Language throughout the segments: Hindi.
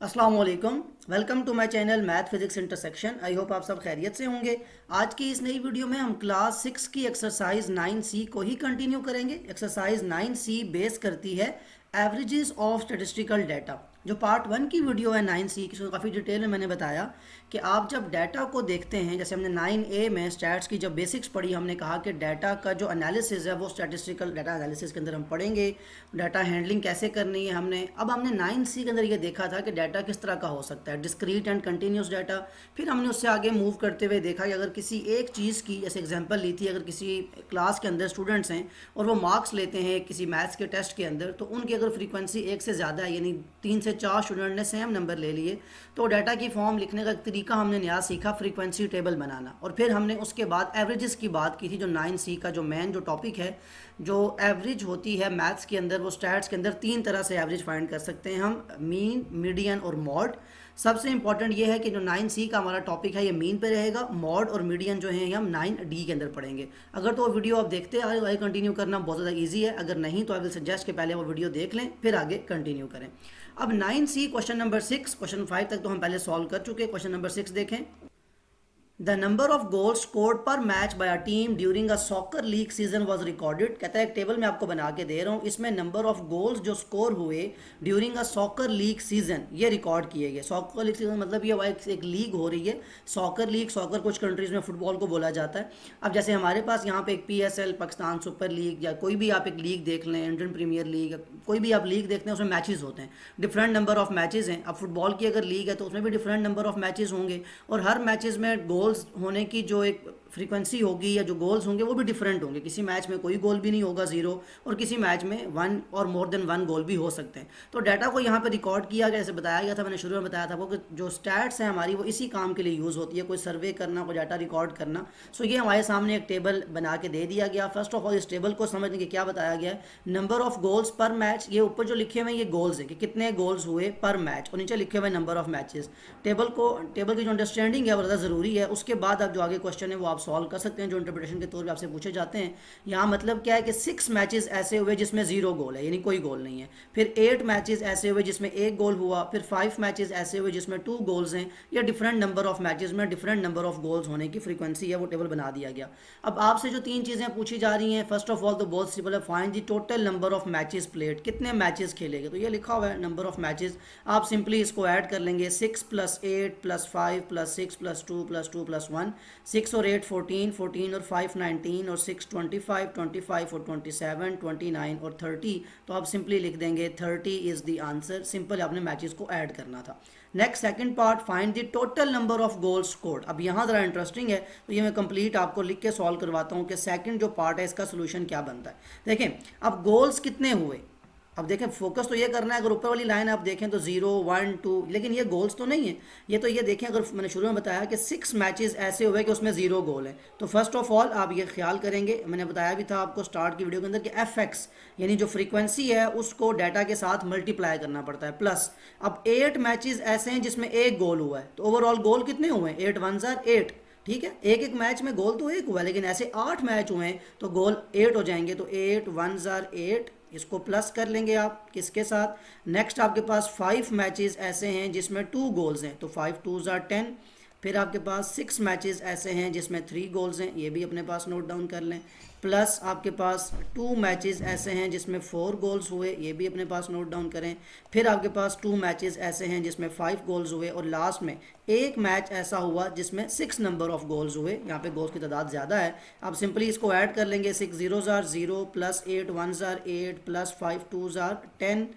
अस्सलाम वालेकुम। Welcome to my channel math physics intersection. I hope आप सब खैरियत से होंगे। आज की इस नई वीडियो में हम क्लास 6 की एक्सरसाइज 9C को ही कंटिन्यू करेंगे। एक्सरसाइज 9C बेस करती है एवरेजेस ऑफ स्टेटिस्टिकल डाटा। जो पार्ट 1 की वीडियो है 9C की, उसमें काफ़ी डिटेल में मैंने बताया कि आप जब डाटा को देखते हैं, जैसे हमने 9A में स्टैट्स की जब बेसिक्स पढ़ी, हमने कहा कि डाटा का जो एनालिसिस है वो स्टैटिस्टिकल डाटा एनालिसिस के अंदर हम पढ़ेंगे। डाटा हैंडलिंग कैसे करनी है हमने 9C के अंदर ये देखा था कि डाटा किस तरह का हो सकता है, डिस्क्रीट एंड कंटिन्यूस डाटा। फिर हमने उससे आगे मूव करते हुए देखा कि अगर किसी एक चीज़ की जैसे एग्जांपल ली थी, अगर किसी क्लास के अंदर स्टूडेंट्स हैं और वो मार्क्स लेते हैं किसी मैथ्स के टेस्ट के अंदर, तो उनकी अगर फ्रीक्वेंसी एक से ज़्यादा है, यानी 3 से 4 स्टूडेंट ने सेम नंबर ले लिए, तो डाटा की फॉर्म लिखने का तरीका हमने नया सीखा, फ्रीक्वेंसी टेबल बनाना। और फिर हमने उसके बाद एवरेजेस की बात की थी। जो 9C का जो मेन जो टॉपिक है, जो एवरेज होती है मैथ्स के अंदर, वो स्टैट्स के अंदर 3 तरह से एवरेज फाइंड कर सकते हैं हम, मीन, मीडियन और मॉड। सबसे इंपॉर्टेंट ये है कि जो 9C का हमारा टॉपिक है ये मीन पे रहेगा। मॉड और मीडियन जो है ये हम 9D के अंदर पढ़ेंगे। अगर तो वो वीडियो आप देखते हैं आगे कंटिन्यू करना बहुत ज़्यादा ईजी है, अगर नहीं तो आई विल सजेस्ट कि पहले वो वीडियो देख लें फिर आगे कंटिन्यू करें। अब 9C क्वेश्चन नंबर 6, क्वेश्चन 5 तक तो हम पहले सॉल्व कर चुके हैं। क्वेश्चन नंबर 6 देखें। The number of goals scored per match by a team during a soccer league season was recorded. कहता है एक टेबल में आपको बना के दे रहा हूँ, इसमें नंबर ऑफ गोल्स जो स्कोर हुए during a soccer league season ये रिकॉर्ड किए गए। सॉकर लीग सीजन मतलब ये एक लीग हो रही है, सॉकर लीग। सॉकर कुछ कंट्रीज में फुटबॉल को बोला जाता है। अब जैसे हमारे पास यहाँ पे एक PSL पाकिस्तान सुपर लीग या कोई भी आप एक लीग देख लें, इंडियन प्रीमियर लीग, कोई भी आप लीग देखते हैं, उसमें मैचेस होते हैं, डिफरेंट नंबर ऑफ मैचेस हैं। अब फुटबॉल की अगर लीग है तो उसमें भी डिफरेंट नंबर ऑफ मैचेस होंगे, और हर मैचेस में गोल्स होने की जो एक फ्रीक्वेंसी होगी या जो गोल्स होंगे वो भी डिफरेंट होंगे। किसी मैच में कोई गोल भी नहीं होगा, जीरो, और किसी मैच में वन और मोर देन वन गोल भी हो सकते हैं। तो डाटा को यहाँ पे रिकॉर्ड किया गया, जैसे बताया गया था, मैंने शुरू में बताया था वो कि जो स्टैट्स हैं हमारी वो इसी काम के लिए यूज़ होती है, कोई सर्वे करना, कोई डाटा रिकॉर्ड करना। सो ये हमारे सामने एक टेबल बना के दे दिया गया। फर्स्ट ऑफ ऑल इस टेबल को समझने के क्या बताया गया है, नंबर ऑफ गोल्स पर मैच। ये ऊपर जो लिखे हुए हैं ये गोल्स है कि कितने गोल्स हुए पर मैच, और नीचे लिखे हुए नंबर ऑफ मैचेस। टेबल की जो अंडरस्टैंडिंग है वो ज़्यादा ज़रूरी है। उसके बाद आप जो आगे क्वेश्चन है वो आप सॉल्व कर सकते हैं, जो इंटरप्रिटेशन के तौर पे आपसे पूछे जाते हैं। यहाँ मतलब क्या है कि 6 मैचेस ऐसे हुए जिसमें 0 गोल है, यानी कोई गोल नहीं है। फिर 8 मैचेस ऐसे हुए जिसमें 1 गोल हुआ। फिर 5 मैचेस ऐसे हुए जिसमें 2 गोल्स हैं। या डिफरेंट नंबर ऑफ मैचेस में डिफरेंट नंबर ऑफ गोल्स होने की फ्रीक्वेंसी है, वो टेबल बना दिया गया। अब आपसे जो 3 चीज़ें पूछी जा रही हैं, फर्स्ट ऑफ ऑल तो बहुत सिंपल है, find the total number of matches played, कितने मैचेस खेले गए। तो ये लिखा हुआ है नंबर ऑफ मैचेस, आप सिंपली इसको ऐड कर लेंगे, 6 + 8 + 5 + 6 + 2 + 2 + 1, 6 और 8 14, 14 और 5 19, और 6 25, 25 और 27 29 और 30। तो आप सिंपली लिख देंगे 30 इज़ द आंसर। सिंपल आपने मैचेस को ऐड करना था। Next second part, find the total number of goals scored. अब यहाँ ज़रा इंटरेस्टिंग है, तो ये मैं कंप्लीट आपको लिख के सॉल्व करवाता हूँ कि सेकंड जो पार्ट है इसका सोल्यूशन क्या बनता है। देखें अब गोल्स कितने हुए। अब देखें फोकस तो ये करना है, अगर ऊपर वाली लाइन आप देखें तो 0 1 2, लेकिन ये गोल्स तो नहीं है। ये तो ये देखें, अगर मैंने शुरू में बताया कि 6 मैचेस ऐसे हुए कि उसमें 0 गोल है, तो फर्स्ट ऑफ ऑल आप ये ख्याल करेंगे, मैंने बताया भी था आपको स्टार्ट की वीडियो के अंदर कि FX यानी जो फ्रीक्वेंसी है उसको डाटा के साथ मल्टीप्लाई करना पड़ता है, प्लस। अब 8 मैचेस ऐसे हैं जिसमें 1 गोल हुआ है, तो ओवरऑल गोल कितने हुए हैं, 8 1 ज़ार 8। ठीक है, एक एक मैच में गोल तो 1 हुआ है, लेकिन ऐसे 8 मैच हुए हैं तो गोल 8 हो जाएंगे। तो 8 1 ज़ार 8, इसको प्लस कर लेंगे आप किसके साथ। नेक्स्ट आपके पास 5 मैचेस ऐसे हैं जिसमें 2 गोल्स हैं, तो 5 2 ज़ार 10। फिर आपके पास 6 मैचेस ऐसे हैं जिसमें 3 गोल्स हैं, ये भी अपने पास नोट डाउन कर लें। प्लस आपके पास 2 मैचेस ऐसे हैं जिसमें 4 गोल्स हुए, ये भी अपने पास नोट डाउन करें। फिर आपके पास 2 मैचेस ऐसे हैं जिसमें 5 गोल्स हुए, और लास्ट में एक मैच ऐसा हुआ जिसमें 6 नंबर ऑफ गोल्स हुए। यहाँ पे गोल्स की तादाद ज़्यादा है, आप सिंपली इसको ऐड कर लेंगे, 6 0 ज़ार 0 + 8 1 ज़ार 8 + 5 2 ज़ार 10,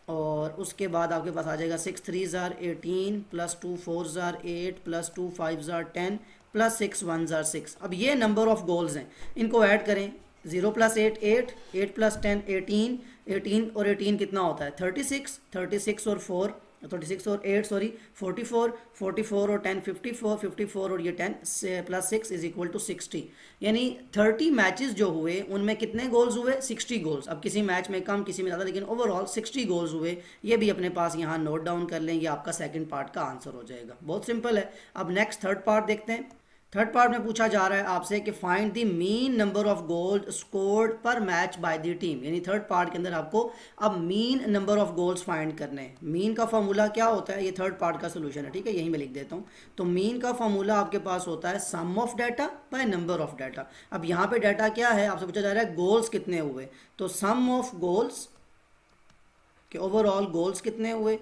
और उसके बाद आपके पास आ जाएगा 6 3 ज़ार 18 + 2 4 ज़ार 8 + 2 5 ज़ार 10 + 6 1 ज़ार 6। अब ये नंबर ऑफ गोल्स हैं, इनको ऐड करें, 0 + 8 8, 8 + 10 18, 18 और 18 कितना होता है 36, 36 और 4, 36 और 8 सॉरी 44, 44 और 10 54, 54 और ये 10 से + 6 = 60। यानी 30 मैचेस जो हुए उनमें कितने गोल्स हुए, 60 गोल्स। अब किसी मैच में कम किसी में ज़्यादा, लेकिन ओवरऑल 60 गोल्स हुए। ये भी अपने पास यहाँ नोट डाउन कर लें, ये आपका सेकंड पार्ट का आंसर हो जाएगा। बहुत सिंपल है। अब नेक्स्ट थर्ड पार्ट देखते हैं। थर्ड पार्ट में पूछा जा रहा है आपसे कि find the mean number of goal scored per match by the team, यानी थर्ड पार्ट के अंदर आपको अब mean number of goals find करने हैं। मीन का फॉर्मूला क्या होता है, ये थर्ड पार्ट का सोल्यूशन है, ठीक है, यहीं मैं लिख देता हूँ। तो मीन का फॉर्मूला आपके पास होता है sum of data by number of data. अब यहाँ पे डाटा क्या है, आपसे पूछा जा रहा है गोल्स कितने हुए, तो सम ऑफ गोल्स के ओवरऑल गोल्स कितने हुए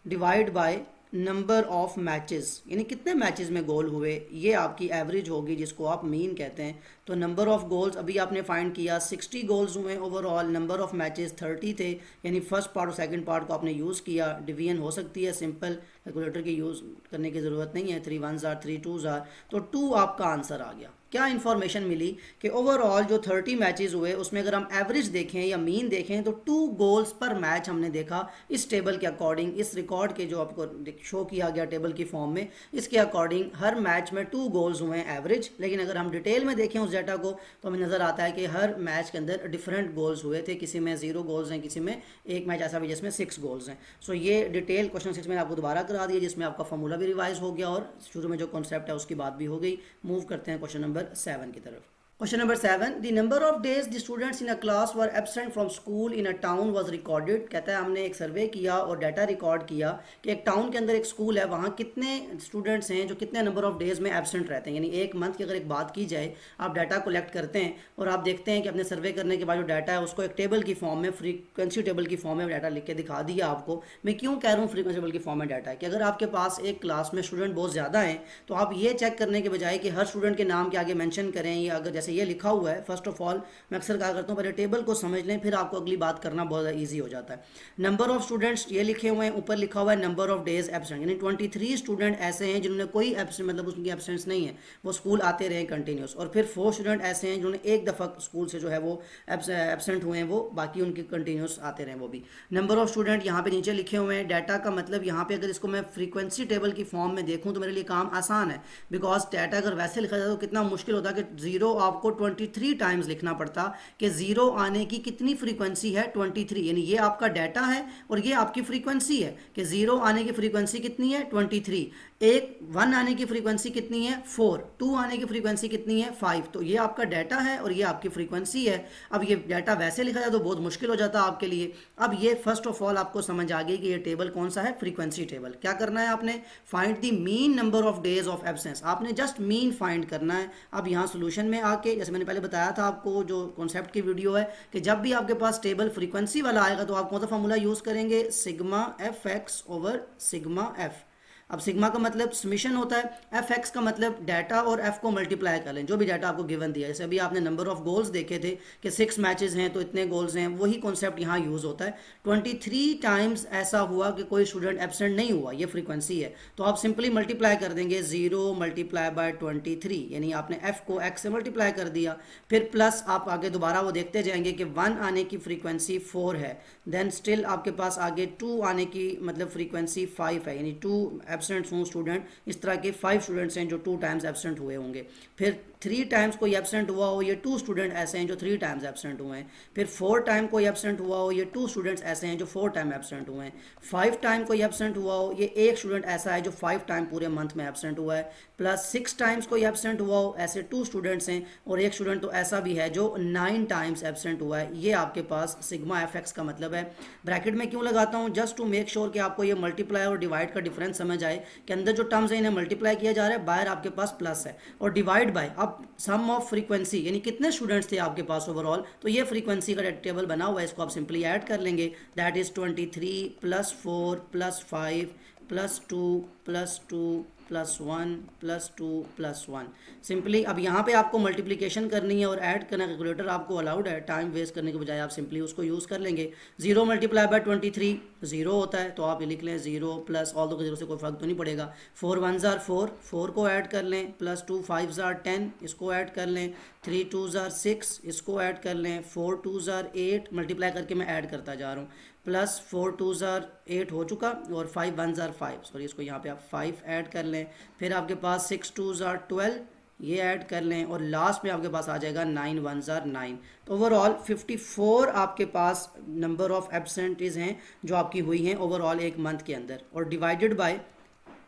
divide by number of matches, यानी कितने मैचेस में गोल हुए, ये आपकी एवरेज होगी जिसको आप मीन कहते हैं। तो नंबर ऑफ गोल्स अभी आपने फाइंड किया 60 गोल्स हुए ओवरऑल, नंबर ऑफ मैचेस 30 थे, यानी फर्स्ट पार्ट और सेकंड पार्ट को आपने यूज़ किया। डिवीजन हो सकती है सिंपल, कैलकुलेटर की यूज़ करने की ज़रूरत नहीं है, 3 1s आर 3 2s आर, तो 2 आपका आंसर आ गया। क्या इन्फॉर्मेशन मिली कि ओवरऑल जो 30 मैचेस हुए उसमें अगर हम एवरेज देखें या मीन देखें तो 2 गोल्स पर मैच हमने देखा इस टेबल के अकॉर्डिंग, इस रिकॉर्ड के जो आपको शो किया गया टेबल की फॉर्म में, इसके अकॉर्डिंग हर मैच में 2 गोल्स हुए हैं एवरेज। लेकिन अगर हम डिटेल में देखें उस डाटा को तो हमें नज़र आता है कि हर मैच के अंदर डिफरेंट गोल्स हुए थे, किसी में 0 गोल्स हैं, किसी में एक मैच ऐसा भी जिसमें 6 गोल्स हैं। सो ये डिटेल क्वेश्चन 6 मैंने आपको दोबारा करा दिया, जिसमें आपका फॉर्मूला भी रिवाइज हो गया और शुरू में जो कॉन्सेप्ट है उसकी बात भी हो गई। मूव करते हैं क्वेश्चन नंबर 7 की तरफ। Question number 7. The number of days the students in a class were absent from school in a town was recorded. कहता है हमने एक सर्वे किया और डाटा रिकॉर्ड किया कि एक टाउन के अंदर एक स्कूल है, वहाँ कितने स्टूडेंट्स हैं जो कितने नंबर ऑफ डेज में एबसेंट रहते हैं, यानी एक मंथ की अगर एक बात की जाए, आप डाटा कलेक्ट करते हैं और आप देखते हैं कि अपने सर्वे करने के बाद जो डाटा है उसको एक टेबल की फॉर्म में, फ्रीक्वेंसी टेबल की फॉर्म में डाटा लिख के दिखा दिया आपको। मैं क्यों कह रहा हूँ फ्रीक्वेंसी टेबल की फॉर्म में डाटा है कि अगर आपके पास एक क्लास में स्टूडेंट बहुत ज़्यादा हैं तो आप ये चेक करने के बजाय कि हर स्टूडेंट के नाम के आगे मेंशन करें, या अगर जैसे ये लिखा हुआ है, फर्स्ट ऑफ ऑल मैं अक्सर क्या करता हूँ पहले टेबल को समझ लें, फिर आपको अगली बात करना बहुत ज़्यादा ईजी हो जाता है। नंबर ऑफ स्टूडेंट्स ये लिखे हुए हैं, ऊपर लिखा हुआ है नंबर ऑफ डेज एब्सेंट, यानी 23 स्टूडेंट ऐसे हैं जिन्होंने कोई एब्सेंट मतलब उनकी एब्सेंस नहीं है, वो स्कूल आते रहे कंटिन्यूस। और फिर 4 स्टूडेंट ऐसे हैं जिन्होंने एक दफ़ा स्कूल से जो है वो एब्सेंट हुए हैं, वो बाकी उनके कंटिन्यूस आते रहे वो भी। नंबर ऑफ स्टूडेंट यहाँ पे नीचे लिखे हुए हैं। डाटा का मतलब यहाँ पे अगर इसको मैं फ्रीक्वेंसी टेबल की फॉर्म में देखूँ तो मेरे लिए काम आसान है, बिकॉज डाटा अगर वैसे लिखा जाए तो कितना मुश्किल होता है कि 0 आपको 23 टाइम्स लिखना पड़ता कि 0 आने की कितनी फ्रीक्वेंसी है 23, यानी ये आपका डाटा है और ये आपकी फ्रीक्वेंसी है कि 0 आने की फ्रीक्वेंसी कितनी है 23, 1 आने की फ्रीक्वेंसी कितनी है 4, 2 आने की फ्रीक्वेंसी कितनी है 5। तो ये आपका डाटा है और ये आपकी फ्रीक्वेंसी है। अब ये डाटा वैसे लिखा जाए तो बहुत मुश्किल हो जाता है आपके लिए। अब ये फर्स्ट ऑफ ऑल आपको समझ आ गई कि ये टेबल कौन सा है, फ्रीक्वेंसी टेबल। क्या करना है आपने, find the mean number of days of absence, आपने जस्ट मीन फाइंड करना है। अब यहाँ सोल्यूशन में आके जैसे मैंने पहले बताया था आपको, जो कॉन्सेप्ट की वीडियो है, कि जब भी आपके पास टेबल फ्रीक्वेंसी वाला आएगा तो आप कौन सा फॉर्मूला यूज़ करेंगे, sigma F x over sigma F. अब सिग्मा का मतलब समीशन होता है, एफ एक्स का मतलब डाटा और एफ को मल्टीप्लाई कर लें, जो भी डाटा आपको गिवन दिया है। जैसे अभी आपने नंबर ऑफ गोल्स देखे थे कि 6 मैचेस हैं तो इतने गोल्स हैं, वही कॉन्सेप्ट यहाँ यूज़ होता है। 23 टाइम्स ऐसा हुआ कि कोई स्टूडेंट एब्सेंट नहीं हुआ, ये फ्रीक्वेंसी है, तो आप सिंपली मल्टीप्लाई कर देंगे 0 मल्टीप्लाई बाय 23, यानी आपने एफ को एक्स से मल्टीप्लाई कर दिया। फिर प्लस आप आगे दोबारा वो देखते जाएंगे कि 1 आने की फ्रीक्वेंसी 4 है, देन स्टिल आपके पास आगे 2 आने की मतलब फ्रीक्वेंसी 5 है, यानी 2 एब्सेंट्स हों स्टूडेंट, इस तरह के 5 स्टूडेंट्स हैं जो 2 टाइम्स एब्सेंट हुए होंगे। फिर 3 टाइम्स कोई एब्सेंट हुआ हो, ये 2 स्टूडेंट ऐसे हैं जो 3 टाइम्स एब्सेंट हुए हैं। फिर 4 टाइम कोई एब्सेंट हुआ हो, ये 2 स्टूडेंट्स ऐसे हैं जो 4 टाइम एब्सेंट हुए हैं। 5 टाइम कोई एब्सेंट हुआ हो, ये एक स्टूडेंट ऐसा है जो 5 टाइम पूरे मंथ में एब्सेंट हुआ है। प्लस 6 टाइम्स कोई एब्सेंट हुआ हो, ऐसे 2 स्टूडेंट्स हैं, और एक स्टूडेंट तो ऐसा भी है जो 9 टाइम्स एब्सेंट हुआ है। ये आपके पास सिग्मा एफ एक्स का मतलब है। ब्रैकेट में क्यों लगाता हूँ, जस्ट टू मेक श्योर कि आपको ये मल्टीप्लाई और डिवाइड का डिफरेंस समझ आए कि अंदर जो टर्म्स है इन्हें मल्टीप्लाई किया जा रहा है, बाहर आपके पास प्लस है, और डिवाइड बाय अब सम ऑफ फ्रीक्वेंसी, यानी कितने स्टूडेंट्स थे आपके पास ओवरऑल, तो ये फ्रीक्वेंसी का टेबल बना हुआ है, इसको आप सिंपली ऐड कर लेंगे। That is 23 plus 4 plus 5 plus 2 plus 2 plus 1 plus 2 plus 1। Simply अब यहाँ पे आपको मल्टीप्लिकेशन करनी है और ऐड करना, कैलकुलेटर आपको अलाउड है, टाइम वेस्ट करने के बजाय आप सिंपली उसको यूज़ कर लेंगे। 0 मल्टीप्लाई बाय 23 0 होता है, तो आप ये लिख लें 0 प्लस ऑल दो के 0 से कोई फर्क तो नहीं पड़ेगा। 4 1s आर 4, 4 को ऐड कर लें, प्लस 2 5s आर 10, इसको ऐड कर लें, 3 2s आर 6, इसको ऐड कर लें, 4 2s आर 8, मल्टीप्लाई करके मैं ऐड करता जा रहा हूँ, प्लस 4 2s आर 8 हो चुका, और 5 1s आर 5, सॉरी इसको यहाँ पे आप 5 ऐड कर लें। फिर आपके पास 6 2s आर 12, ये ऐड कर लें, और लास्ट में आपके पास आ जाएगा 9 1s आर 9। तो ओवरऑल 54 आपके पास नंबर ऑफ एब्सेंटीज हैं जो आपकी हुई हैं ओवरऑल एक मंथ के अंदर, और divided by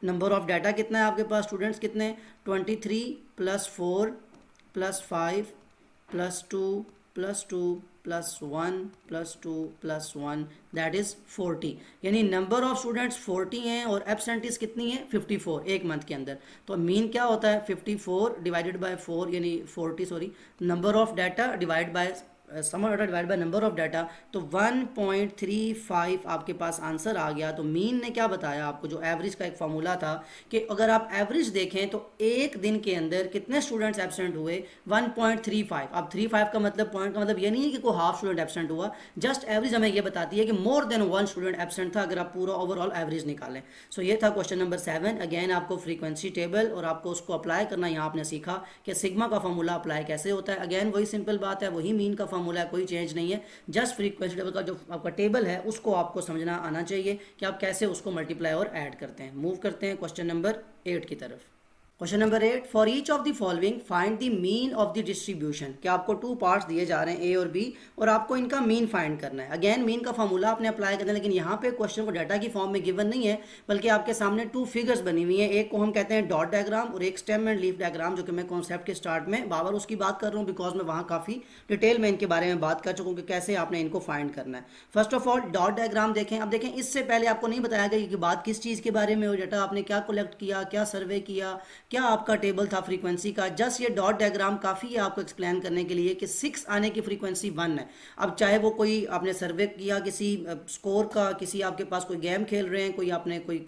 number of data कितना है आपके पास, स्टूडेंट्स कितने, 23 + 4 + 5 + 2 + 2 + 1 + 2 + 1 दैट इज़ 40। यानी नंबर ऑफ स्टूडेंट्स 40 हैं और एब्सेंटीज कितनी है 54 एक मंथ के अंदर। तो मीन क्या होता है 54 डिवाइडेड बाय 4 यानी 40 sorry number of data divide by sum of data divide by number of data, तो 1.35 आपके पास आंसर आ गया। तो मीन ने क्या बताया आपको, जो एवरेज का एक फार्मूला था कि अगर आप एवरेज देखें तो एक दिन के अंदर कितने स्टूडेंट्स एब्सेंट हुए 1.35। अब 35 का मतलब पॉइंट का मतलब ये नहीं है कि कोई हाफ स्टूडेंट एब्सेंट हुआ, जस्ट एवरेज हमें ये बताती है कि मोर देन 1 स्टूडेंट एब्सेंट था अगर आप पूरा ओवरऑल एवरेज निकालें। सो ये था क्वेश्चन नंबर 7। अगेन आपको फ्रीक्वेंसी टेबल और आपको उसको अप्लाई करना यहाँ आपने सीखा कि सिग्मा का फार्मूला अप्लाई कैसे होता है। अगेन वही सिंपल बात है, वही मीन का फार्मूला है, कोई चेंज नहीं है, जस्ट फ्रीक्वेंसी टेबल का जो आपका टेबल है उसको आपको समझना आना चाहिए कि आप कैसे उसको मल्टीप्लाई और ऐड करते हैं। मूव करते हैं क्वेश्चन नंबर 8 की तरफ। Question number 8, for each of the following find the mean of the distribution. कि आपको 2 पार्ट्स दिए जा रहे हैं ए और बी और आपको इनका मीन फाइंड करना है। अगेन मीन का फॉर्मूला आपने अप्लाई करना है, लेकिन यहाँ पे क्वेश्चन को डाटा की फॉर्म में गिवन नहीं है, बल्कि आपके सामने 2 फिगर्स बनी हुई हैं। एक को हम कहते हैं डॉट डायग्राम और एक स्टेम एंड लीफ डायग्राम, जो कि मैं कॉन्सेप्ट के स्टार्ट में बार उसकी बात कर रहा हूँ बिकॉज मैं वहाँ काफ़ी डिटेल में इनके बारे में बात कर चुका हूँ कि कैसे आपने इनको फाइंड करना है। First of all dot diagram देखें। अब देखें इससे पहले आपको नहीं बताया गया कि बात किस चीज़ के बारे में हो, डाटा आपने क्या कलेक्ट किया, क्या सर्वे किया, क्या आपका टेबल था फ्रीक्वेंसी का। जस्ट ये डॉट डायग्राम काफ़ी है आपको एक्सप्लेन करने के लिए कि 6 आने की फ्रीक्वेंसी 1 है। अब चाहे वो कोई आपने सर्वे किया किसी स्कोर का, किसी आपके पास कोई गेम खेल रहे हैं, कोई आपने कोई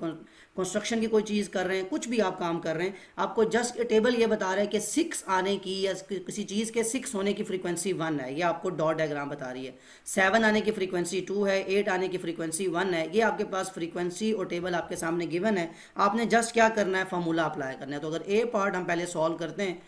कंस्ट्रक्शन की कोई चीज़ कर रहे हैं, कुछ भी आप काम कर रहे हैं, आपको जस्ट टेबल ये बता रहा है कि 6 आने की या किसी चीज़ के 6 होने की फ्रीक्वेंसी 1 है, ये आपको डॉट डायग्राम बता रही है। 7 आने की फ्रीक्वेंसी 2 है, 8 आने की फ्रीक्वेंसी 1 है। ये आपके पास फ्रीक्वेंसी और टेबल आपके सामने गिवन है, आपने जस्ट क्या करना है फार्मूला अप्लाई करना है। तो अगर ए पार्ट हम पहले सॉल्व करते हैं,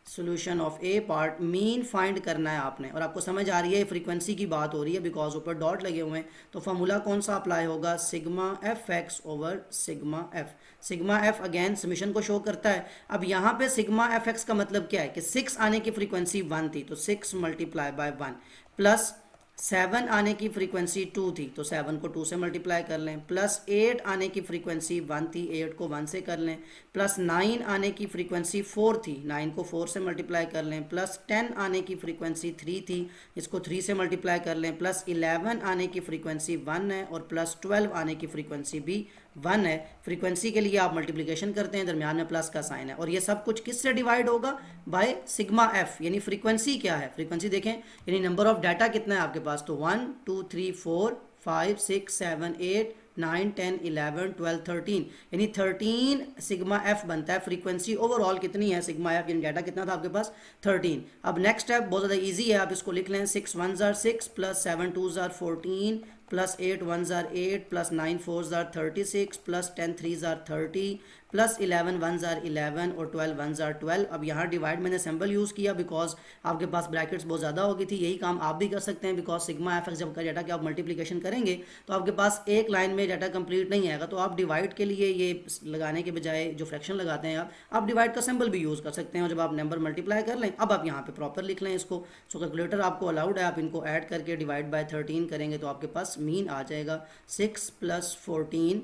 solution of A part, mean find करना है आपने, और आपको समझ आ रही है फ्रीक्वेंसी की बात हो रही है बिकॉज ऊपर डॉट लगे हुए हैं। तो फार्मूला कौन सा अप्लाई होगा, sigma F x over sigma F. Sigma F again summation को शो करता है। अब यहाँ पे सिग्मा एफ एक्स का मतलब क्या है कि 6 आने की फ्रीक्वेंसी 1 थी, तो 6 × 1 प्लस 7 आने की फ्रीक्वेंसी 2 थी, तो 7 को 2 से मल्टीप्लाई कर लें, प्लस 8 आने की फ्रीक्वेंसी 1 थी, 8 को 1 से कर लें, प्लस 9 आने की फ्रीक्वेंसी 4 थी, 9 को 4 से मल्टीप्लाई कर लें, प्लस 10 आने की फ्रीक्वेंसी 3 थी, इसको 3 से मल्टीप्लाई कर लें, प्लस 11 आने की फ्रीक्वेंसी 1 है और प्लस 12 आने की फ्रीक्वेंसी भी 1 है। फ्रीक्वेंसी के लिए आप मल्टीप्लिकेशन करते हैं, दरमियान में प्लस का साइन है, और ये सब कुछ किससे डिवाइड होगा, बाय सिग्मा एफ। यानी फ्रीक्वेंसी क्या है, फ्रीक्वेंसी देखें यानी नंबर ऑफ डाटा कितना है आपके पास, तो 1 2 3 4 5 6 7 8 9 10 11 12 13 यानी 13 सिग्मा एफ बनता है। फ्रीक्वेंसी ओवरऑल कितनी है सिग्मा एफ, यानी डाटा कितना था आपके पास 13। अब नेक्स्ट स्टेप बहुत ज़्यादा इजी है, आप इसको लिख लें, 6 1s are 6 plus 7 2s are 14 plus 8 1s are 8 plus 9 4s are 36 plus 10 3s are 30 plus 11 1s are 11 और 12 1s are 12। अब यहाँ डिवाइड मैंने सिंबल यूज़ किया बिकॉज आपके पास ब्रैकेट्स बहुत ज़्यादा हो गई थी। यही काम आप भी कर सकते हैं बिकॉज सिग्मा एफ एक्स जब का डाटा की आप मल्टीप्लिकेशन करेंगे तो आपके पास एक लाइन में डाटा कंप्लीट नहीं आएगा, तो आप डिवाइड के लिए ये लगाने के बजाय जो फ्रैक्शन लगाते हैं आप डिवाइड का सिंबल भी यूज़ कर सकते हैं। और जब आप नंबर मल्टीप्लाई कर लें, अब आप यहाँ पे प्रॉपर लिख लें इसको। सो कैलकुलेटर आपको अलाउड है, आप इनको ऐड करके डिवाइड बाय 13 करेंगे तो आपके पास मीन आ जाएगा 6 plus 14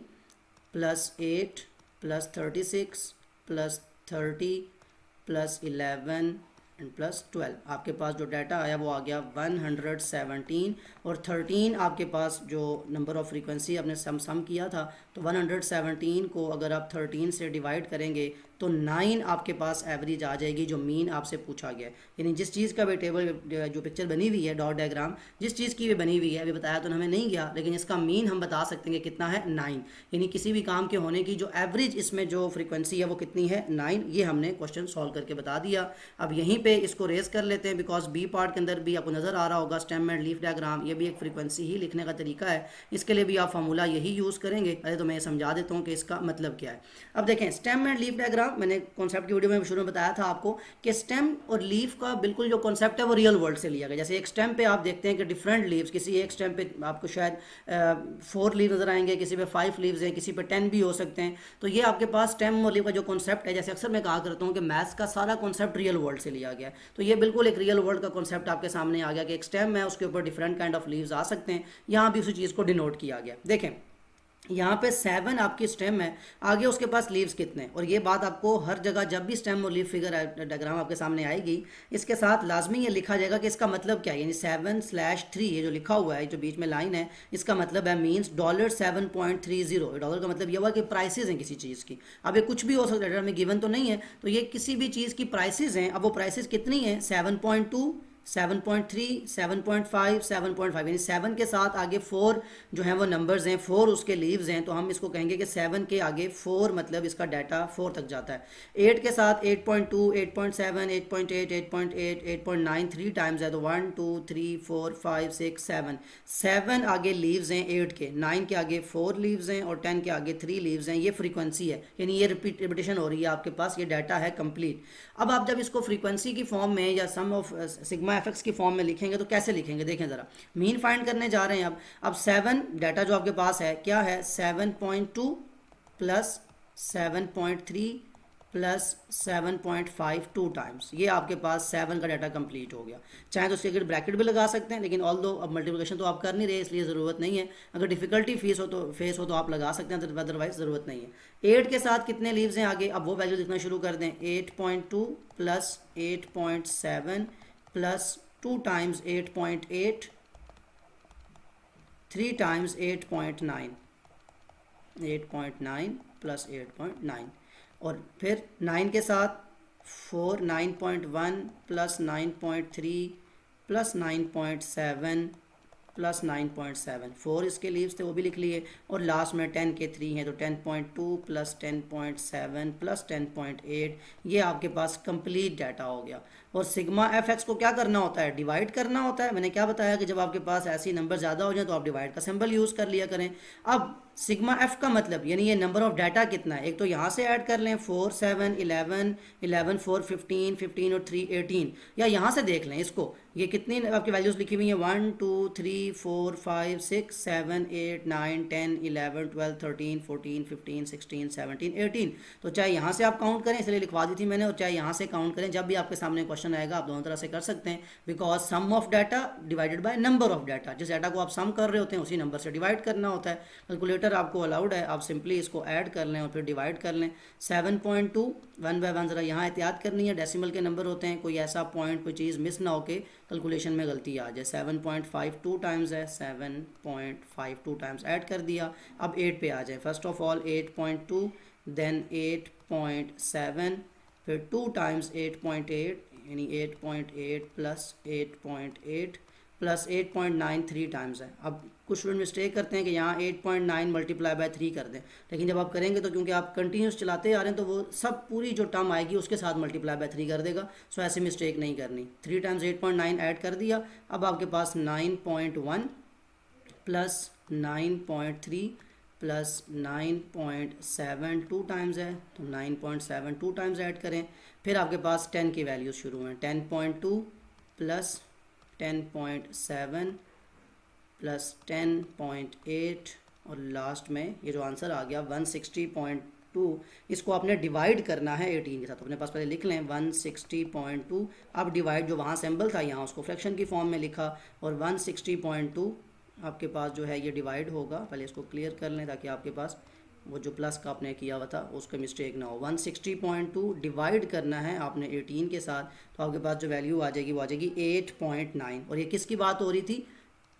plus 8 plus 36 plus 30 plus 11 and plus 12। आपके पास जो डाटा आया वो आ गया 117 और 13 आपके पास जो नंबर ऑफ फ्रीक्वेंसी आपने सम किया था, तो 117 को अगर आप 13 से डिवाइड करेंगे तो 9 आपके पास एवरेज आ जाएगी जो मीन आपसे पूछा गया है। यानी जिस चीज़ का भी टेबल जो पिक्चर बनी हुई है डॉट डायग्राम, जिस चीज़ की भी बनी हुई है, अभी बताया तो हमें नहीं गया, लेकिन इसका मीन हम बता सकते हैं कि कितना है 9। यानी किसी भी काम के होने की जो एवरेज इसमें जो फ्रीक्वेंसी है वो कितनी है 9। ये हमने क्वेश्चन सॉल्व करके बता दिया। अब यहीं पर इसको रेस कर लेते हैं बिकॉज बी पार्ट के अंदर भी आपको नज़र आ रहा होगा स्टेम एंड लीफ डायग्राम, ये भी एक फ्रीक्वेंसी ही लिखने का तरीका है। इसके लिए भी आप फार्मूला यही यूज़ करेंगे। अरे तो मैं समझा देता हूँ कि इसका मतलब क्या है। अब देखें स्टेम एंड लीफ डायग्राम, मैंने कॉन्सेप्ट की वीडियो में शुरू में बताया था आपको कि स्टेम और लीफ का बिल्कुल जो कॉन्सेप्ट है वो रियल वर्ल्ड से लिया गया। जैसे एक स्टेम पे आप देखते हैं कि डिफरेंट लीव्स, किसी एक स्टेम पे आपको शायद 4 लीव नज़र आएंगे, किसी पे 5 लीव्स हैं, किसी पे 10 भी हो सकते हैं। तो ये आपके पास स्टेम और लीफ का जो कॉन्सेप्ट है, जैसे अक्सर मैं कहा करता हूँ कि मैथ्स का सारा कॉन्सेप्ट रियल वर्ल्ड से लिया गया है। तो ये बिल्कुल एक रियल वर्ल्ड का कॉन्सेप्ट आपके सामने आ गया कि एक स्टेम है, उसके ऊपर डिफरेंट काइंड ऑफ लीव्स आ सकते हैं। यहाँ भी उसी चीज़ को डिनोट किया गया। देखें यहाँ पे 7 आपकी स्टेम है, आगे उसके पास लीव्स कितने, और ये बात आपको हर जगह जब भी स्टेम और लीव फिगर डायग्राम आपके सामने आएगी इसके साथ लाजमी ये लिखा जाएगा कि इसका मतलब क्या है, यानी 7/3 ये जो लिखा हुआ है जो बीच में लाइन है इसका मतलब है मीन्स $7.30। डॉलर का मतलब ये हुआ कि प्राइसेज हैं किसी चीज़ की। अब ये कुछ भी हो सकता है, डाटा में गिवन तो नहीं है, तो ये किसी भी चीज़ की प्राइसेज हैं। अब वो प्राइसेज कितनी हैं, 7.2, 7.3, 7.5, 7.5, यानी 7 के साथ आगे 4 जो है वो नंबर्स हैं, 4 उसके लीव्स हैं, तो हम इसको कहेंगे कि 7 के आगे 4 मतलब इसका डाटा 4 तक जाता है। 8 के साथ 8.2, 8.7, 8.8, 8.8, 8.9 3 टाइम्स है, तो 1 2 3 4 5 6 7, 7 आगे लीव्स हैं 8 के, 9 के आगे 4 लीव्स हैं और 10 के आगे 3 लीव्स हैं। ये फ्रीक्वेंसी है, यानी ये रिपीटेशन हो रही है आपके पास, ये डाटा है कंप्लीट। अब आप जब इसको फ्रीक्वेंसी की फॉर्म में या सम ऑफ सिग्मा एफएक्स की फॉर्म में लिखेंगे तो कैसे लिखेंगे, देखें ज़रा। मीन फाइंड करने जा रहे हैं अब 7 डाटा जो आपके पास है क्या है, 7.2 प्लस 7.3 प्लस 7.5 2 टाइम्स, ये आपके पास 7 का डाटा कंप्लीट हो गया। चाहे तो उसके अगर ब्रैकेट भी लगा सकते हैं, लेकिन ऑल दो अब मल्टीप्लिकेशन तो आप कर नहीं रहे इसलिए ज़रूरत नहीं है। अगर डिफिकल्टी फेस हो तो आप लगा सकते हैं, अदरवाइज ज़रूरत नहीं है। 8 के साथ कितने लीव्स हैं आगे, अब वो वैल्यू लिखना शुरू कर दें, 8.2 plus 8.7 plus 2 times 8.8, 3 times 8.9, 8.9 plus 8.9, और फिर 9 के साथ 4, 9.1 प्लस 9.3 प्लस 9.7 प्लस 9.7, 4 इसके लीव्स थे वो भी लिख लिए, और लास्ट में 10 के 3 हैं तो 10.2 प्लस 10.7 प्लस 10.8, ये आपके पास कंप्लीट डाटा हो गया। और सिग्मा एफ एक्स को क्या करना होता है, डिवाइड करना होता है। मैंने क्या बताया कि जब आपके पास ऐसी नंबर ज़्यादा हो जाए तो आप डिवाइड का सिंबल यूज़ कर लिया करें। अब सिग्मा एफ का मतलब यानी ये नंबर ऑफ डाटा कितना है, एक तो यहाँ से ऐड कर लें 4 7 11 11 4 15 15 और 3 18, या यहाँ से देख लें इसको, ये कितनी आपकी वैल्यूज़ लिखी हुई हैं 1 2 3 4 5 6 7 8 9 10 11 12 13 14 15 16 17 18, तो चाहे यहाँ से आप काउंट करें, इसलिए लिखवा दी थी मैंने, और चाहे यहाँ से काउंट करें। जब भी आपके सामने क्वेश्चन आएगा आप दोनों तरह से कर सकते हैं, because sum of data divided by number of data, जिस डाटा को आप सम कर रहे होते हैं उसी नंबर से डिवाइड करना होता है। कैलकुलेटर आपको अलाउड है, आप सिंपली इसको ऐड कर लें और फिर डिवाइड कर लें। 7.2 1 बाय 1 ज़रा यहाँ एहतियात करनी है, डेसिमल के नंबर होते हैं, कोई ऐसा पॉइंट कोई चीज़ मिस ना हो के कैलकुलेशन में गलती आ जाए। 7.52 टाइम्स है, 7.52 टाइम्स ऐड कर दिया। अब 8 पे आ जाए, फर्स्ट ऑफ ऑल 8.2 देन 8.7, फिर 2 टाइम्स 8.8 यानी 8.8 प्लस 8.8 प्लस 8.93 टाइम्स है। अब कुछ स्टूडेंट मिस्टेक करते हैं कि यहाँ 8.9 मल्टीप्लाई बाय 3 कर दें, लेकिन जब आप करेंगे तो क्योंकि आप कंटिन्यूस चलाते आ रहे हैं तो वो सब पूरी जो टर्म आएगी उसके साथ मल्टीप्लाई बाय 3 कर देगा। सो ऐसे मिस्टेक नहीं करनी। 3 टाइम्स 8.9 ऐड कर दिया। अब आपके पास 9.1 प्लस 9.3 प्लस 9.7 2 टाइम्स है, तो 9.7 2 टाइम्स ऐड करें। फिर आपके पास 10 की वैल्यूज शुरू हैं, 10.2 प्लस 10.7 प्लस 10.8, और लास्ट में ये जो आंसर आ गया 160.2, इसको आपने डिवाइड करना है 18 के साथ। अपने पास पहले लिख लें 160.2, अब डिवाइड जो वहाँ सिंबल था यहाँ उसको फ्रैक्शन की फॉर्म में लिखा, और 160.2 आपके पास जो है ये डिवाइड होगा। पहले इसको क्लियर कर लें ताकि आपके पास वो जो प्लस का आपने किया हुआ था उसका मिस्टेक ना हो। 160.2 डिवाइड करना है आपने 18 के साथ, तो आपके पास जो वैल्यू आ जाएगी वो आ जाएगी 8.9। और ये किसकी बात हो रही थी,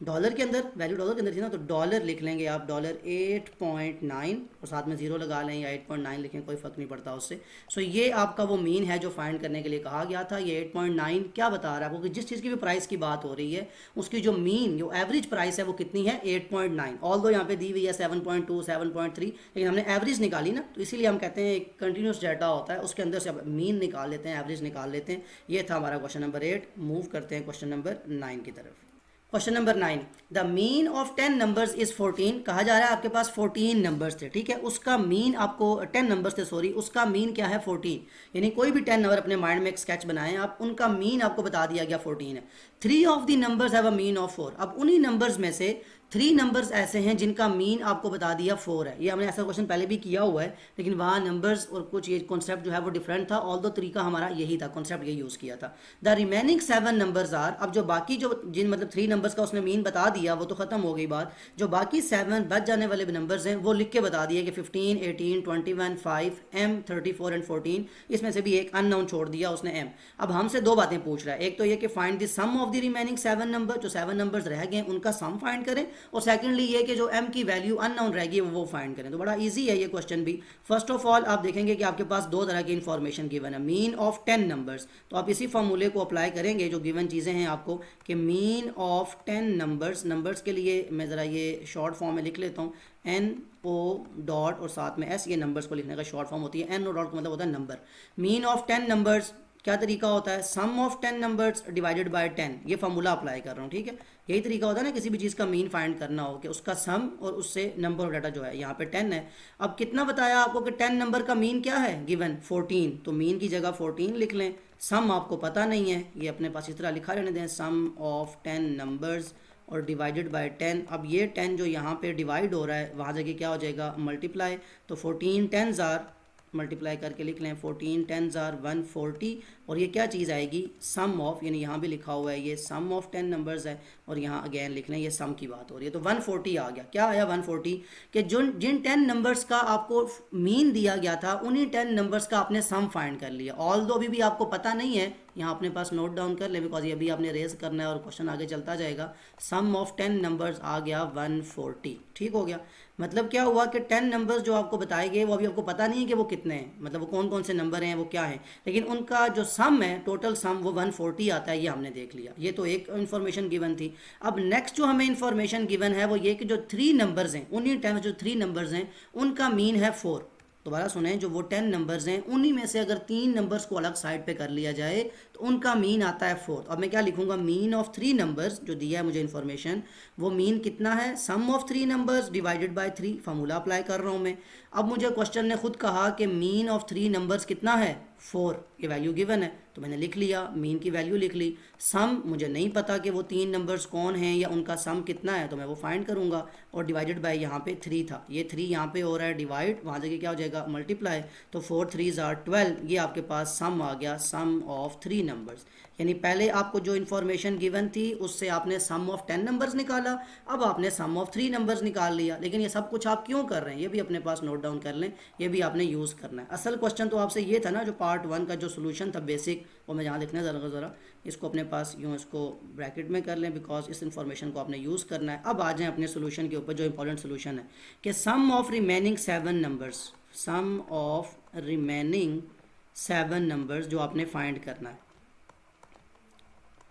डॉलर के अंदर, वैल्यू डॉलर के अंदर थी ना, तो डॉलर लिख लेंगे आप, डॉलर 8.9 और साथ में ज़ीरो लगा लें या 8.9 लिखें, कोई फ़र्क नहीं पड़ता उससे। सो ये आपका वो मीन है जो फाइंड करने के लिए कहा गया था। ये 8.9 क्या बता रहा है आपको कि जिस चीज़ की भी प्राइस की बात हो रही है उसकी जो मीन जो एवरेज प्राइस है वो कितनी है, 8.9। ऑल दो यहाँ पे दी हुई है 7.2 7.3, लेकिन हमने एवरेज निकाली ना, तो इसीलिए हम कहते हैं एक कंटिन्यूस डाटा होता है उसके अंदर से मीन निकाल लेते हैं, एवरेज निकाल लेते हैं। ये था हमारा क्वेश्चन नंबर 8। मूव करते हैं क्वेश्चन नंबर 9 की तरफ। Question number 9, the mean of 10 numbers is 14। कहा जा रहा है आपके पास 14 नंबर्स थे, ठीक है, उसका मीन आपको 10 नंबर्स थे सॉरी, उसका मीन क्या है 14। यानी कोई भी 10 नंबर अपने माइंड में एक स्केच बनाएं आप, उनका मीन आपको बता दिया गया 14 है। 3 of the numbers have a mean of 4। अब उन्हीं नंबर्स में से 3 नंबर्स ऐसे हैं जिनका मीन आपको बता दिया 4 है। ये हमने ऐसा क्वेश्चन पहले भी किया हुआ है, लेकिन वहाँ नंबर्स और कुछ ये कॉन्सेप्ट जो है वो डिफरेंट था, ऑल दो तरीका हमारा यही था, कॉन्सेप्ट यही यूज़ किया था। द रिमेनिंग 7 नंबर्स आर, अब जो बाकी जो जिन मतलब 3 नंबर्स का उसने मीन बता दिया वो तो ख़त्म हो गई बात, जो बाकी 7 बच जाने वाले नंबर्स हैं वो लिख के बता दिए कि 15, 18, 21, 5, M, 34 एंड 14, इसमें से भी एक अननोन छोड़ दिया उसने M। अब हमसे दो बातें पूछ रहा है, एक तो ये कि find the sum of the remaining 7 number, जो 7 नंबर्स रह गए उनका सम फाइंड करें, और सेकेंडली ये कि जो m की वैल्यू अननोन रहेगी वो फाइंड करें। तो बड़ा इजी है ये क्वेश्चन भी। फर्स्ट ऑफ ऑल आप देखेंगे कि आपके पास दो तरह की इन्फॉर्मेशन गिवन है, मीन ऑफ 10 नंबर्स, तो आप इसी फॉर्मूले को अप्लाई करेंगे जो गिवन चीज़ें हैं आपको, कि मीन ऑफ 10 नंबर्स के लिए मैं ज़रा ये शॉर्ट फॉर्म में लिख लेता हूँ, NO डॉट और साथ में S, ये नंबर्स को लिखने का शॉर्ट फॉर्म होती है, NO डॉट का मतलब होता है नंबर। मीन ऑफ 10 नंबर्स क्या तरीका होता है, sum of 10 numbers divided bye 10, ये फॉर्मूला अप्लाई कर रहा हूँ, ठीक है। यही तरीका होता है ना किसी भी चीज़ का मीन फाइंड करना हो, कि उसका सम और उससे नंबर ऑफ डाटा जो है, यहाँ पे 10 है। अब कितना बताया आपको कि 10 नंबर का मीन क्या है गिवन 14, तो मीन की जगह 14 लिख लें। सम आपको पता नहीं है, ये अपने पास इस तरह लिखा रहने दें, सम ऑफ 10 नंबर्स और डिवाइडेड बाय 10। अब ये 10 जो यहाँ पे डिवाइड हो रहा है वहाँ जगह क्या हो जाएगा मल्टीप्लाई, तो 14 10s आर, मल्टीप्लाई करके लिख लें, 14 10s आर 140, और ये क्या चीज़ आएगी सम ऑफ, यानी यहाँ भी लिखा हुआ है ये सम ऑफ 10 नंबर्स है, और यहाँ अगेन लिख लें ये सम की बात हो रही है, तो 140 आ गया। क्या आया 140, कि जिन 10 नंबर्स का आपको मीन दिया गया था उन्हीं 10 नंबर्स का आपने सम फाइंड कर लिया। ऑल दो अभी भी आपको पता नहीं है, यहाँ अपने पास नोट डाउन कर ले, बिकॉज ये अभी आपने रेज करना है और क्वेश्चन आगे चलता जाएगा। सम ऑफ 10 नंबर्स आ गया 140, ठीक हो गया। मतलब क्या हुआ कि 10 नंबर्स जो आपको बताए गए वो अभी आपको पता नहीं है कि वो कितने हैं, मतलब वो कौन कौन से नंबर हैं वो क्या है, लेकिन उनका जो सम है टोटल सम वो 140 आता है, ये हमने देख लिया। ये तो एक इन्फॉर्मेशन गिवन थी। अब नेक्स्ट जो हमें इन्फॉर्मेशन गिवन है वो ये कि जो 3 नंबर्स हैं उन्हीं टाइम जो 3 नंबर्स हैं उनका मीन है 4। दोबारा सुने, जो वो 10 नंबर्स हैं उन्हीं में से अगर 3 नंबर्स को अलग साइड पे कर लिया जाए तो उनका मीन आता है 4। अब मैं क्या लिखूंगा, मीन ऑफ 3 नंबर्स जो दिया है मुझे इन्फॉर्मेशन, वो मीन कितना है sum of 3 numbers divided by 3, formula apply कर रहा हूँ मैं। अब मुझे क्वेश्चन ने खुद कहा कि मीन ऑफ 3 नंबर्स कितना है 4, ये वैल्यू गिवन है, तो मैंने लिख लिया, मीन की वैल्यू लिख ली। सम मुझे नहीं पता कि वो 3 नंबर्स कौन हैं या उनका सम कितना है, तो मैं वो फाइंड करूंगा, और डिवाइडेड बाय यहाँ पे 3 था, ये 3 यहाँ पे हो रहा है डिवाइड, वहाँ जगह क्या हो जाएगा मल्टीप्लाई, तो 4 3s आर 12, ये आपके पास सम आ गया, सम ऑफ 3 नंबर्स। यानी पहले आपको जो इन्फॉर्मेशन गिवन थी उससे आपने सम ऑफ 10 नंबर्स निकाला, अब आपने सम ऑफ 3 नंबर्स निकाल लिया। लेकिन ये सब कुछ आप क्यों कर रहे हैं ये भी अपने पास नोट डाउन कर लें, ये भी आपने यूज़ करना है। असल क्वेश्चन तो आपसे ये था ना, जो पार्ट 1 का जो सोल्यूशन था बेसिक, वो मैं जहाँ लिखना ज़रा इसको अपने पास यूँ इसको ब्रैकेट में कर लें, बिकॉज इस इन्फॉर्मेशन को आपने यूज़ करना है। अब आ जाएँ अपने सोल्यूशन के ऊपर, जो इंपॉर्टेंट सोल्यूशन है कि sum of remaining 7 numbers, sum of remaining 7 numbers जो आपने फाइंड करना है,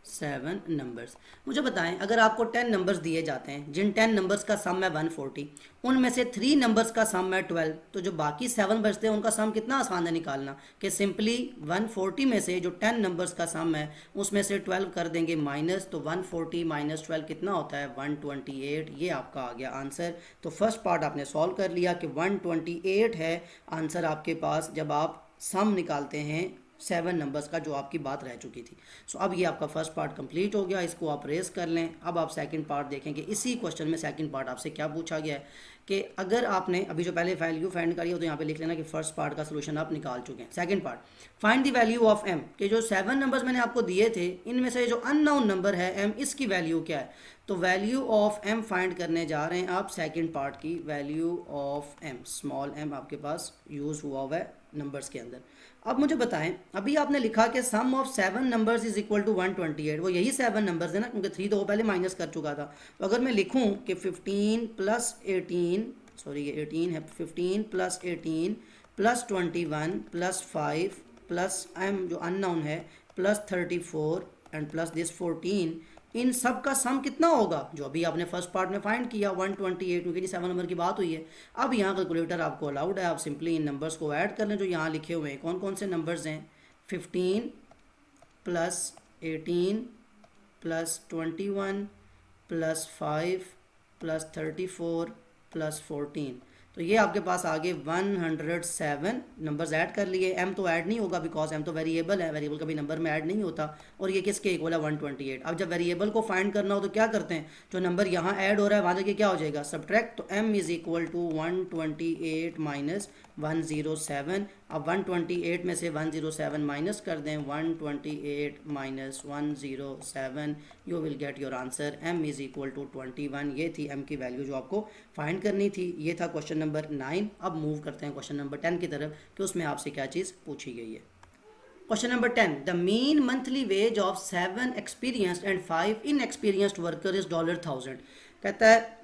7 नंबर्स। मुझे बताएं, अगर आपको 10 नंबर्स दिए जाते हैं, जिन 10 नंबर्स का सम है 140, उनमें से 3 नंबर्स का सम है 12, तो जो बाकी 7 बचते हैं उनका सम कितना आसान है निकालना, कि सिंपली 140 में से जो 10 नंबर्स का सम है उसमें से 12 कर देंगे माइनस, तो 140 माइनस 12 कितना होता है 128, ये आपका आ गया आंसर। तो फर्स्ट पार्ट आपने सॉल्व कर लिया कि 128 है आंसर आपके पास, जब आप सम निकालते हैं 7 नंबर्स का, जो आपकी बात रह चुकी थी। सो अब ये आपका फर्स्ट पार्ट कंप्लीट हो गया, इसको आप रेस कर लें। अब आप सेकंड पार्ट देखेंगे, इसी क्वेश्चन में सेकंड पार्ट आपसे क्या पूछा गया है कि अगर आपने अभी जो पहले वैल्यू फाइंड करी हो तो यहाँ पे लिख लेना कि फर्स्ट पार्ट का सोल्यूशन आप निकाल चुके हैं। Second part, find the value of m, कि जो 7 नंबर्स मैंने आपको दिए थे इनमें से जो अननोन नंबर है m, इसकी वैल्यू क्या है। तो वैल्यू ऑफ m फाइंड करने जा रहे हैं आप सेकंड पार्ट की। Value of m, small m आपके पास यूज़ हुआ है नंबर्स के अंदर। अब मुझे बताएं, अभी आपने लिखा कि sum of 7 numbers is equal to 128, वो यही 7 नंबर्स है ना, क्योंकि 3 तो वो पहले माइनस कर चुका था। तो अगर मैं लिखूं कि 15 प्लस 18, सॉरी ये 18 है, 15 plus 18 plus 21 plus 5 plus m जो अननोन है प्लस 34 एंड प्लस दिस 14, इन सब का सम कितना होगा, जो अभी आपने फर्स्ट पार्ट में फाइंड किया 128, क्योंकि 7 नंबर की बात हुई है। अब यहाँ कैलकुलेटर आपको अलाउड है, आप सिंपली इन नंबर्स को ऐड कर लें जो यहाँ लिखे हुए हैं। कौन कौन से नंबर्स हैं, 15 plus 18 plus 21 plus 5 plus 34 plus 14, तो ये आपके पास आगे 107 नंबर्स ऐड कर लिए। m तो ऐड नहीं होगा बिकॉज m तो वेरिएबल है, वेरिएबल कभी नंबर में ऐड नहीं होता। और ये किसके इक्वल है 128। अब जब वेरिएबल को फाइंड करना हो तो क्या करते हैं, जो नंबर यहाँ ऐड हो रहा है वहाँ जाके क्या हो जाएगा सब्ट्रैक्ट। तो m is equal to 128 minus 107। अब 128 में से 107 माइनस कर दें, 128 minus 107, you will get your answer m is equal to 21। ये थी m की वैल्यू जो आपको फाइंड करनी थी। ये था क्वेश्चन नंबर 9। अब मूव करते हैं क्वेश्चन नंबर 10 की तरफ कि उसमें आपसे क्या चीज़ पूछी गई है। Question number 10, the mean monthly ways of 7 experienced and 5 inexperienced worker is $1000। कहता है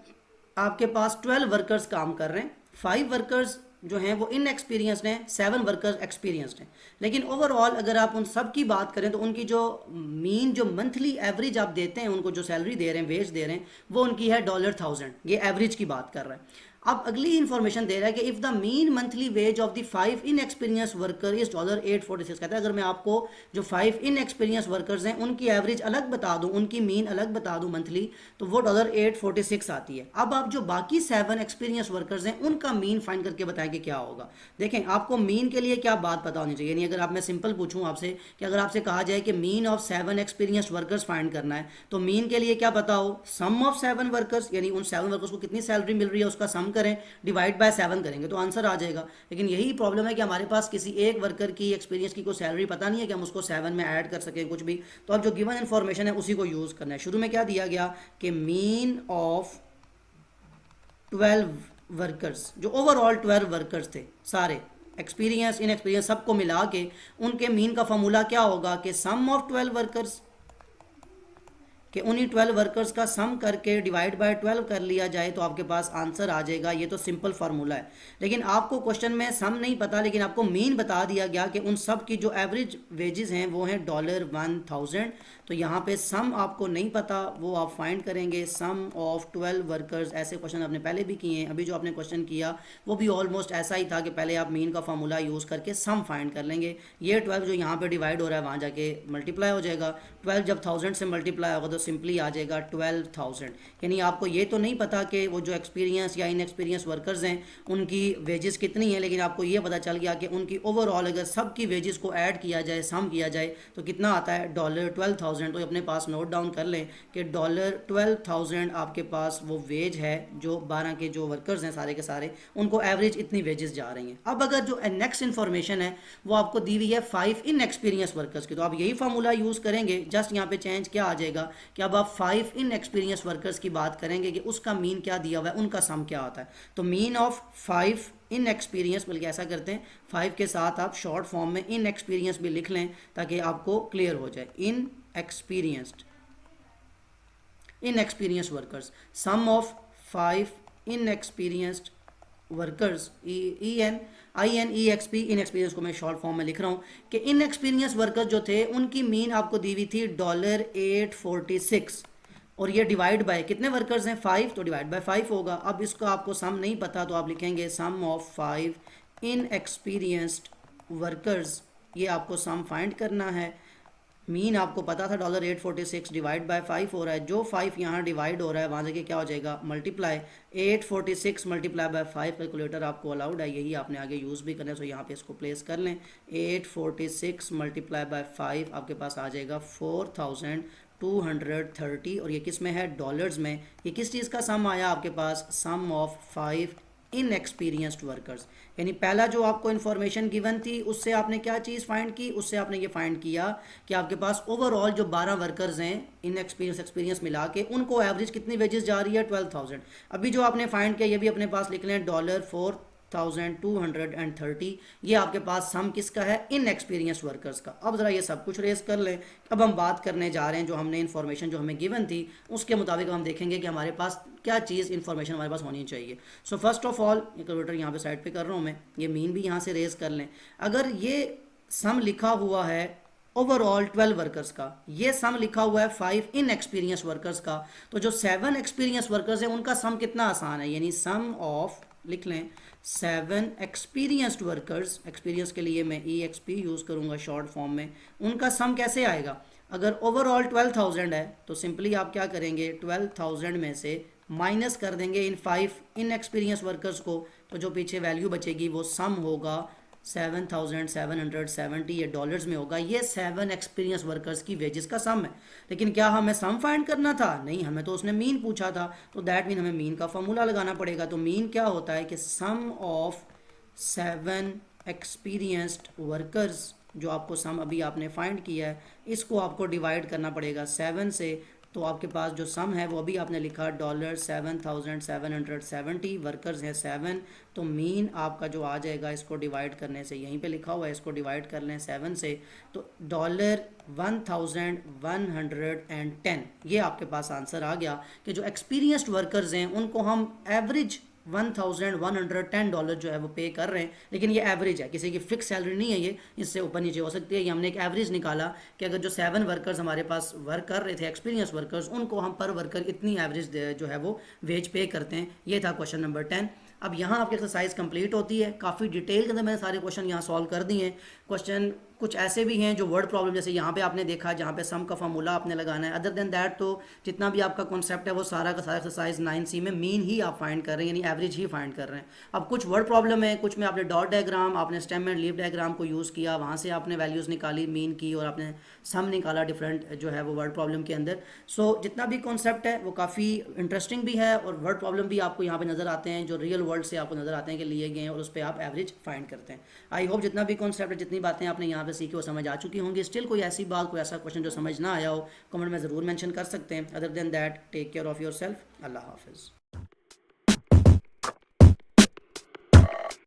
आपके पास 12 वर्कर्स काम कर रहे हैं, 5 वर्कर्स जो हैं वो इनएक्सपीरियंस्ड हैं, 7 वर्कर्स एक्सपीरियंस्ड हैं। लेकिन ओवरऑल अगर आप उन सब की बात करें तो उनकी जो मीन जो मंथली एवरेज आप देते हैं, उनको जो सैलरी दे रहे हैं, वेज दे रहे हैं, वो उनकी है $1000। ये एवरेज की बात कर रहा है। अब अगली इंफॉर्मेशन दे रहा है कि if the mean monthly ways of the 5 inexperience worker is $846। कहता है अगर मैं आपको जो 5 इनएक्सपीरियंस वर्कर्स हैं उनकी एवरेज अलग बता दूं, उनकी मीन अलग बता दूं मंथली, तो वो $846 आती है। अब आप जो बाकी 7 एक्सपीरियंस वर्कर्स हैं उनका मीन फाइंड करके बताएं कि क्या होगा। देखें आपको मीन के लिए क्या बात पता होनी चाहिए। यानी अगर आप मैं सिंपल पूछूं आपसे कि अगर आपसे कहा जाए कि mean of 7 experience workers find करना है, तो मीन के लिए क्या पता हो, सम ऑफ 7 वर्कर्स, यानी उन 7 वर्कर्स को कितनी सैलरी मिल रही है उसका सम करें, डिवाइड बाय 7 करेंगे तो आंसर आ जाएगा। लेकिन यही प्रॉब्लम है कि हमारे पास किसी एक वर्कर की एक्सपीरियंस की कोई सैलरी पता नहीं है कि हम उसको 7 में ऐड कर सकें कुछ भी। तो अब जो गिवन इन्फॉर्मेशन है उसी को यूज़ करना है। शुरू में क्या दिया गया कि मीन ऑफ 12 वर्कर्स, जो ओवरऑल 12 वर्कर्स थे सारे एक्सपीरियंस इन एक्सपीरियंस सबको मिला के उनके मीन का फॉर्मूला क्या होगा कि सम ऑफ 12 वर्कर्स, कि उन्हीं 12 वर्कर्स का सम करके डिवाइड बाय 12 कर लिया जाए तो आपके पास आंसर आ जाएगा। ये तो सिंपल फार्मूला है। लेकिन आपको क्वेश्चन में सम नहीं पता, लेकिन आपको मीन बता दिया गया कि उन सब की जो एवरेज वेजेस हैं वो हैं $1000। तो यहाँ पे सम आपको नहीं पता, वो आप फाइंड करेंगे सम ऑफ 12 वर्कर्स। ऐसे क्वेश्चन आपने पहले भी किए हैं। अभी जो आपने क्वेश्चन किया वो भी ऑलमोस्ट ऐसा ही था कि पहले आप मीन का फार्मूला यूज़ करके सम फाइंड कर लेंगे। ये 12 जो यहाँ पे डिवाइड हो रहा है वहाँ जाके मल्टीप्लाई हो जाएगा। 12 जब 1000 से मल्टीप्लाई होगा तो सिंपली आ जाएगा 12,000। यानी आपको ये तो नहीं पता कि वो जो एक्सपीरियंस या इनएक्सपीरियंस वर्कर्स हैं उनकी वेजेस कितनी है, लेकिन आपको ये पता चल गया कि उनकी ओवरऑल अगर सब की वेजेस को ऐड किया जाए, सम किया जाए, तो कितना आता है $12,000। तो अपने पास नोट डाउन कर लें कि $12,000 आपके पास वो वेज है जो 12 के जो वर्कर्स हैं सारे के सारे, उनको एवरेज इतनी वेजेस जा रही हैं। अब अगर जो नेक्स्ट इन्फॉर्मेशन है वो आपको दी हुई है 5 इनएक्सपीरियंस वर्कर्स की, तो आप यही फार्मूला यूज़ करेंगे। जस्ट यहाँ पे चेंज क्या आ जाएगा कि अब आप 5 इनएक्सपीरियंस वर्कर्स की बात करेंगे कि उसका मीन क्या दिया हुआ है, उनका सम क्या आता है। तो मीन ऑफ 5 इन एक्सपीरियंस, बल्कि ऐसा करते हैं 5 के साथ आप शॉर्ट फॉर्म में इन एक्सपीरियंस भी लिख लें ताकि आपको क्लियर हो जाए। Inexperience workers, sum of 5 inexperienced workers, INEXP inexperience को मैं शॉर्ट फॉर्म में लिख रहा हूँ कि इन एक्सपीरियंस वर्कर्स जो थे उनकी मीन आपको दी हुई थी $846। और ये डिवाइड बाय कितने वर्कर्स हैं 5, तो डिवाइड बाय 5 होगा। अब इसका आपको सम नहीं पता तो आप लिखेंगे सम ऑफ 5 इन एक्सपीरियंस्ड वर्कर्स। ये आपको सम फाइंड करना है। मीन आपको पता था $846 डिवाइड बाय 5 हो रहा है। जो 5 यहाँ डिवाइड हो रहा है वहाँ से क्या हो जाएगा मल्टीप्लाई। 846 मल्टीप्लाई बाय 5 कैलकुलेटर आपको अलाउड है, यही आपने आगे यूज़ भी करना है। तो यहाँ पे इसको प्लेस कर लें। 846 मल्टीप्लाई बाय 5 आपके पास आ जाएगा 4230। और ये किस में है, डॉलर्स में। ये किस चीज़ का सम आया आपके पास, सम ऑफ 5 इनएक्सपीरियंस्ड वर्कर्स। यानी पहला जो आपको इन्फॉर्मेशन गिवन थी उससे आपने क्या चीज़ फाइंड की, उससे आपने ये फाइंड किया कि आपके पास ओवरऑल जो 12 वर्कर्स हैं इनएक्सपीरियंस एक्सपीरियंस मिला के उनको एवरेज कितनी वेजेस जा रही है 12,000। अभी जो आपने फाइंड किया ये भी अपने पास लिख लें $4,230। ये आपके पास सम किसका है, इन एक्सपीरियंस वर्कर्स का। अब ज़रा ये सब कुछ रेस कर लें। अब हम बात करने जा रहे हैं जो हमने इन्फॉर्मेशन जो हमें गिवन थी उसके मुताबिक हम देखेंगे कि हमारे पास क्या चीज़ इन्फॉर्मेशन हमारे पास होनी चाहिए। So first of all calculator यहाँ पे साइड पे कर रहा हूँ मैं, ये मीन भी यहाँ से रेस कर लें। अगर ये सम लिखा हुआ है ओवरऑल 12 वर्कर्स का, ये सम लिखा हुआ है 5 इन एक्सपीरियंस वर्कर्स का, तो जो 7 एक्सपीरियंस वर्कर्स हैं उनका सम कितना आसान है। यानी सम ऑफ लिख लें 7 एक्सपीरियंस्ड वर्कर्स, एक्सपीरियंस के लिए मैं EXP यूज़ करूँगा शॉर्ट फॉर्म में। उनका सम कैसे आएगा, अगर ओवरऑल 12,000 है तो सिंपली आप क्या करेंगे 12,000 में से माइनस कर देंगे इन 5 इनएक्सपीरियंस वर्कर्स को, तो जो पीछे वैल्यू बचेगी वो सम होगा 7,770, ये डॉलर्स में होगा। ये 7 एक्सपीरियंस वर्कर्स की वेजेस का सम है। लेकिन क्या हमें सम फाइंड करना था? नहीं, हमें तो उसने मीन पूछा था, तो दैट मीन हमें मीन का फॉर्मूला लगाना पड़ेगा। तो मीन क्या होता है कि सम ऑफ 7 एक्सपीरियंस्ड वर्कर्स, जो आपको सम अभी आपने फाइंड किया है, इसको आपको डिवाइड करना पड़ेगा 7 से। तो आपके पास जो सम है वो अभी आपने लिखा $7,770, वर्कर्स है 7, तो मीन आपका जो आ जाएगा इसको डिवाइड करने से, यहीं पे लिखा हुआ है, इसको डिवाइड कर लें 7 से, तो $1,110, ये आपके पास आंसर आ गया कि जो एक्सपीरियंस्ड वर्कर्स हैं उनको हम एवरेज $1,110 जो है वो पे कर रहे हैं। लेकिन ये एवरेज है, किसी की फिक्स सैलरी नहीं है, ये इससे ऊपर नीचे हो सकती है। ये हमने एक एवरेज निकाला कि अगर जो 7 वर्कर्स हमारे पास वर्क कर रहे थे, एक्सपीरियंस वर्कर्स, उनको हम पर वर्कर इतनी एवरेज जो है वो वेज पे करते हैं। ये था क्वेश्चन नंबर 10। अब यहाँ आपकी एक्सरसाइज कंप्लीट होती है। काफ़ी डिटेल के अंदर मैंने सारे क्वेश्चन यहाँ सॉल्व कर दिए हैं। क्वेश्चन कुछ ऐसे भी हैं जो वर्ड प्रॉब्लम, जैसे यहाँ पे आपने देखा जहाँ पे सम का फार्मूला आपने लगाना है। अदर देन दैट तो जितना भी आपका कॉन्सेप्ट है वो सारा का सारा एक्सरसाइज 9C में मीन ही आप फाइंड कर रहे हैं, यानी एवरेज ही फाइंड कर रहे हैं। अब कुछ वर्ड प्रॉब्लम है, कुछ में आपने डॉट डायग्राम, आपने स्टेम एंड लीफ डायग्राम को यूज़ किया, वहाँ से आपने वैल्यूज़ निकाली मीन की, और आपने सम निकाला डिफरेंट जो है वो वर्ड प्रॉब्लम के अंदर। सो जितना भी कॉन्सेप्ट है वो काफ़ी इंटरेस्टिंग भी है, और वर्ड प्रॉब्लम भी आपको यहाँ पे नज़र आते हैं जो रियल वर्ल्ड से आपको नज़र आते हैं कि लिए गए हैं, और उस पर आप एवरेज फाइंड करते हैं। आई होप जितना भी कॉन्सेप्ट है, जितनी बातें आपने यहाँ पे सीखी वो समझ आ चुकी होंगी। स्टिल कोई ऐसी बात, कोई ऐसा क्वेश्चन जो समझ ना आया हो, कमेंट में ज़रूर मेंशन कर सकते हैं। Other than that, take care of yourself. अल्लाह हाफिज़।